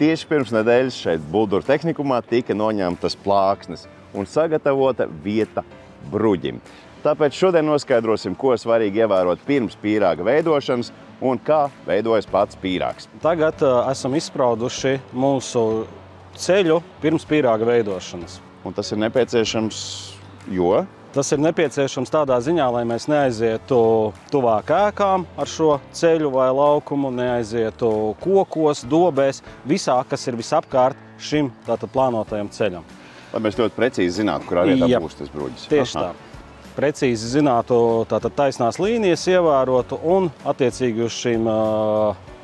tieši pirms nedēļas šeit Bulduru tehnikumā tika noņemtas plāksnes un sagatavota vieta bruģim. Tāpēc šodien noskaidrosim, ko svarīgi ievērot pirms pīrāga veidošanas un kā veidojas pats pīrāgs. Tagad esam izsprauduši mūsu ceļu pirms pīrāga veidošanas. Un tas ir nepieciešams, jo? Tas ir nepieciešams tādā ziņā, lai mēs neaizietu tuvāk ēkām ar šo ceļu vai laukumu, neaizietu kokos, dobēs, visā, kas ir visapkārt šim tātad plānotajam ceļam. Lai mēs ļoti precīzi zinātu, kurā vietā būs tas bruģis. Tieši tā. Precīzi zinātu tātad taisnās līnijas, ievērotu un attiecīgi uz šīm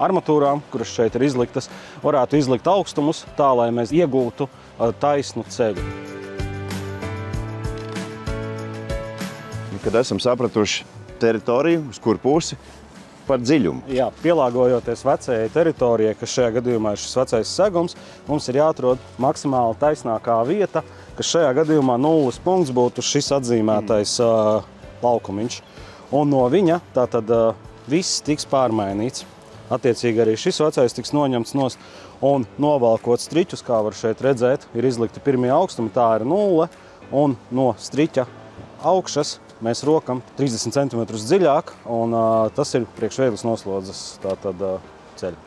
armatūrām, kuras šeit ir izliktas, varētu izlikt augstumus tā, lai mēs iegūtu taisnu ceļu. Kad esam sapratuši teritoriju, uz kur pusi, par dziļumu. Jā, pielāgojoties vecajai teritorijai, kas šajā gadījumā ir šis vecais segums, mums ir jāatrod maksimāli taisnākā vieta, kas šajā gadījumā nulles punkts būtu šis atzīmētais laukumiņš. Un no viņa tātad viss tiks pārmainīts. Attiecīgi arī šis vecais tiks noņemts nost un novalkot striķus, kā var šeit redzēt, ir izlikti pirmie augstumi, tā ir 0, un no striķa augšas mēs rokam 30 cm dziļāk, un tas ir priekš vieglas noslodzes ceļa.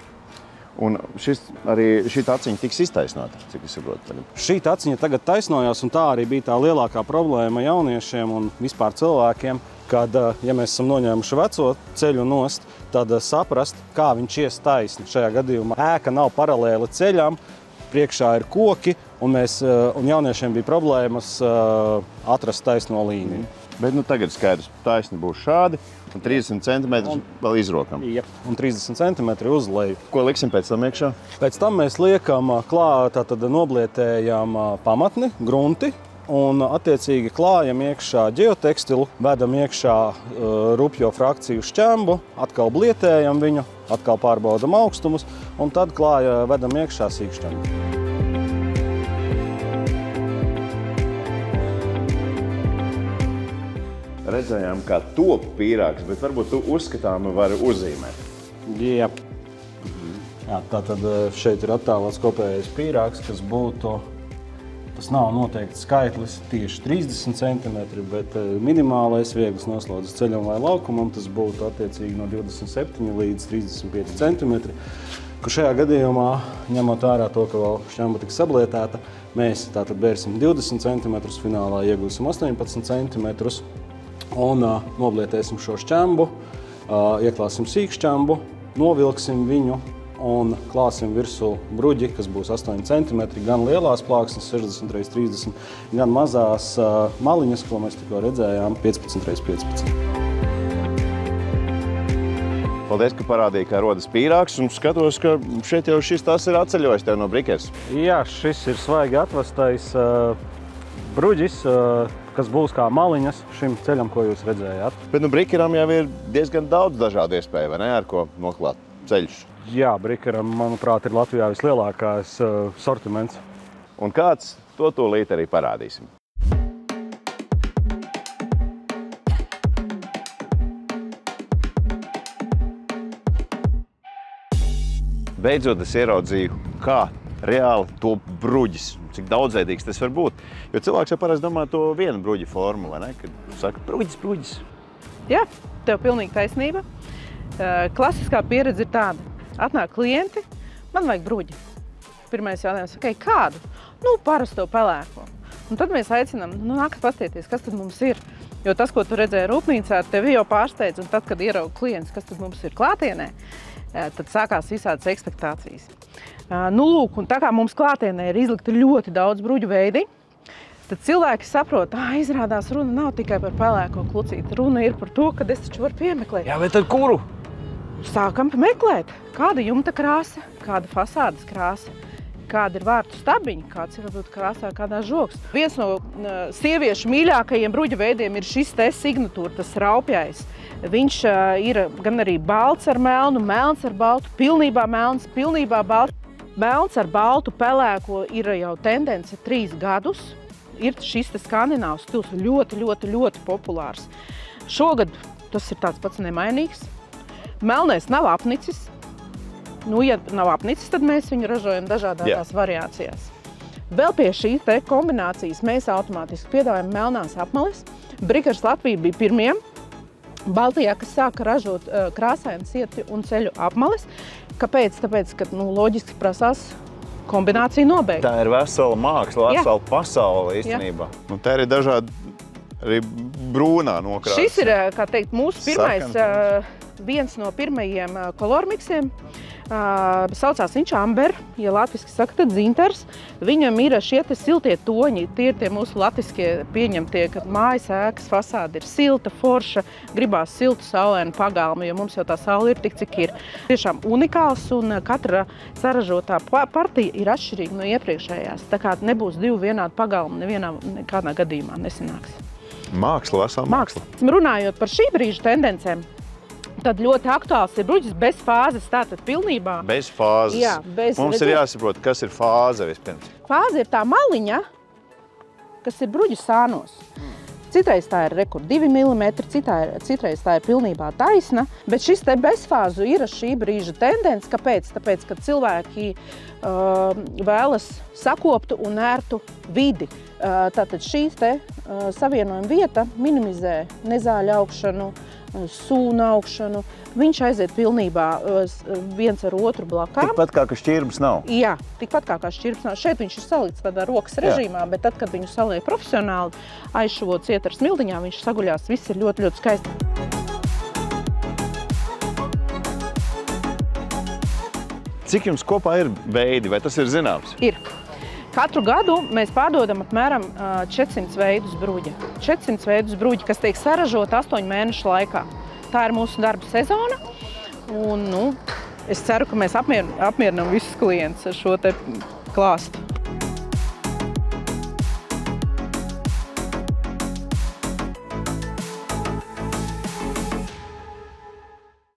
Un šī taciņa tiks iztaisnota, cik es saprotu tagad? Šī taciņa tagad taisnojās, un tā arī bija tā lielākā problēma jauniešiem un vispār cilvēkiem, kad, ja mēs esam noņēmuši veco ceļu nost, tad saprast, kā viņš ies taisni. Šajā gadījumā ēka nav paralēli ceļām, priekšā ir koki, un jauniešiem bija problēmas atrast taisno līniju. Bet tagad skaidrs, taisni būs šādi, un 30 cm vēl izrokam. Jā, un 30 cm uz leju. Ko liksim pēc tam iekšā? Pēc tam mēs liekam tātad noblietējam pamatni, grunti, un attiecīgi klājam iekšā ģeotekstilu, vedam iekšā rupjo frakciju šķembu, atkal blietējam viņu, atkal pārbaudam augstumus, un tad vedam iekšā sīkšķembu. Redzējām, kā top pīrāgs, bet varbūt tu uzskatām vari uzzīmēt. Jā. Jā, tātad šeit ir attēlots kopējais pīrāgs, kas būtu, tas nav noteikti skaitlis, tieši 30 cm, bet minimālais vieglas noslodzes ceļam vai laukumam, tas būtu attiecīgi no 27 līdz 35 cm. Kur šajā gadījumā, ņemot ārā to, ka vēl šķemba tiks sablietēta, mēs tātad bērsim 20 cm, finālā iegūsim 18 cm. Un noblietēsim šo šķembu, ieklāsim sīkšķembu, novilksim viņu un klāsim virsū bruģi, kas būs 8 cm, gan lielās plāksnes 60 x 30, gan mazās maliņas, ko mēs tikko redzējām, 15 x 15. Paldies, ka parādīji, kā rodas pīrāgs, un skatos, ka šeit jau tas ir atceļojis tev no Brikers. Jā, šis ir svaigi atvestais bruģis, kas būs kā maliņas šim ceļam, ko jūs redzējāt. Bet Brikeram jau ir diezgan daudz dažādu iespēju, vai ne, ar ko noklāt ceļus? Jā, Brikeram, manuprāt, ir Latvijā vislielākais sortiments. Un kāds, to tūlīt arī parādīsim. Beidzot es ieraudzīju, kā reāli top bruģis, cik daudzveidīgs tas var būt. Jo cilvēks jau parasti domā to vienu bruģi formu, vai ne? Kad saka, bruģis. Jā, tev pilnīgi taisnība. Klasiskā pieredze ir tāda. Atnāk klienti, man vajag bruģi. Pirmais jautājums, kādu? Parasto pelēko. Un tad mēs aicinām, nākat paskatīties, kas tad mums ir. Jo tas, ko tu redzēji rūpnīcā, tevi jau pārsteidz, un tad, kad ierauga klients, kas tad mums ir klātienē, tad sākās visādas ekspektācijas. Lūk, un tā kā mums klātienē ir izlikti ļoti daudz bruģu veidi, tad cilvēki saprot, izrādās runa nav tikai par pelēko klucīti. Runa ir par to, ka es taču varu piemeklēt. Jā, bet tad kuru? Sākam meklēt, kāda jumta krāsa, kāda fasādes krāsa, kāda ir vārtu stabiņa, kāds ir varbūt krāsā kādā žogs. Viens no sieviešu mīļākajiem bruģu veidiem ir šis te signatūra, tas raupjais. Viņš ir gan arī balts ar melnu, melns ar baltu, pilnībā melns, pilnībā balts. Melns ar baltu pelēko ir jau tendence 3 gadus. Ir šis te skandināvs stils ļoti populārs. Šogad tas ir tāds pats nemainīgs. Melnais nav apnicis. Nu, ja nav apnicis, tad mēs viņu ražojam dažādās variācijās. Vēl pie šī te kombinācijas mēs automātiski piedāvājam melnās apmales. Brikers Latvija bija pirmie Baltijā, kas sāka ražot krāsainas ieti un ceļu apmales. Kāpēc? Tāpēc, ka loģiski prasās kombināciju nobeigt. Tā ir vesela māksla, vesela pasaule īstenībā. Nu, tā ir dažādi arī brūnā nokrāsa. Šis ir, kā teikt, mūsu pirmais, viens no pirmajiem kolormiksiem. Saucās viņš Amber, ja latviski saka, tad dzintars. Viņam ir šie te siltie toņi, tie ir tie mūsu latviskie pieņemtie, ka mājas ēkas fasāde ir silta, forša, gribās siltu saulēnu pagalmu, jo mums jau tā saule ir tik, cik ir. Tiešām unikāls un katra saražotā partija ir atšķirīga no iepriekšējās. Tā kā nebūs divu vienādu pagalmu, nekādā gadījumā nesanāks. Māksla, vesela māksla. Runājot par šī brīža tendencēm, tad ļoti aktuāls ir bruģis bez fāzes, tātad pilnībā. Bez fāzes. Jā, Mums ir jāsaprot, kas ir fāze vispirms. Fāze ir tā maliņa, kas ir bruģis sānos. Citreiz tā ir 2 mm, citreiz tā ir pilnībā taisna, bet šis te bezfāzu ir šī brīža tendence. Kāpēc? Tāpēc, ka cilvēki vēlas sakoptu un ērtu vidi. Tātad šīs te savienojuma vieta minimizē nezāļu augšanu, sūnu augšanu. Viņš aiziet pilnībā viens ar otru blakām. Tikpat kā šķirbas nav. Jā, tikpat kā šķirbas nav. Šeit viņš ir salikts tādā rokas režīmā, bet tad, kad viņu saliek profesionāli, aizšuvots iet ar smildiņā, viņš saguļās, viss ir ļoti, ļoti skaisti. Cik jums kopā ir veidi, vai tas ir zināms? Ir. Katru gadu mēs pārdodam apmēram 400 veidus bruģa. 400 veidus bruģa, kas tiek saražot 8 mēnešu laikā. Tā ir mūsu darba sezona. Un, es ceru, ka mēs apmierinām visus klientus ar šo te klāstu.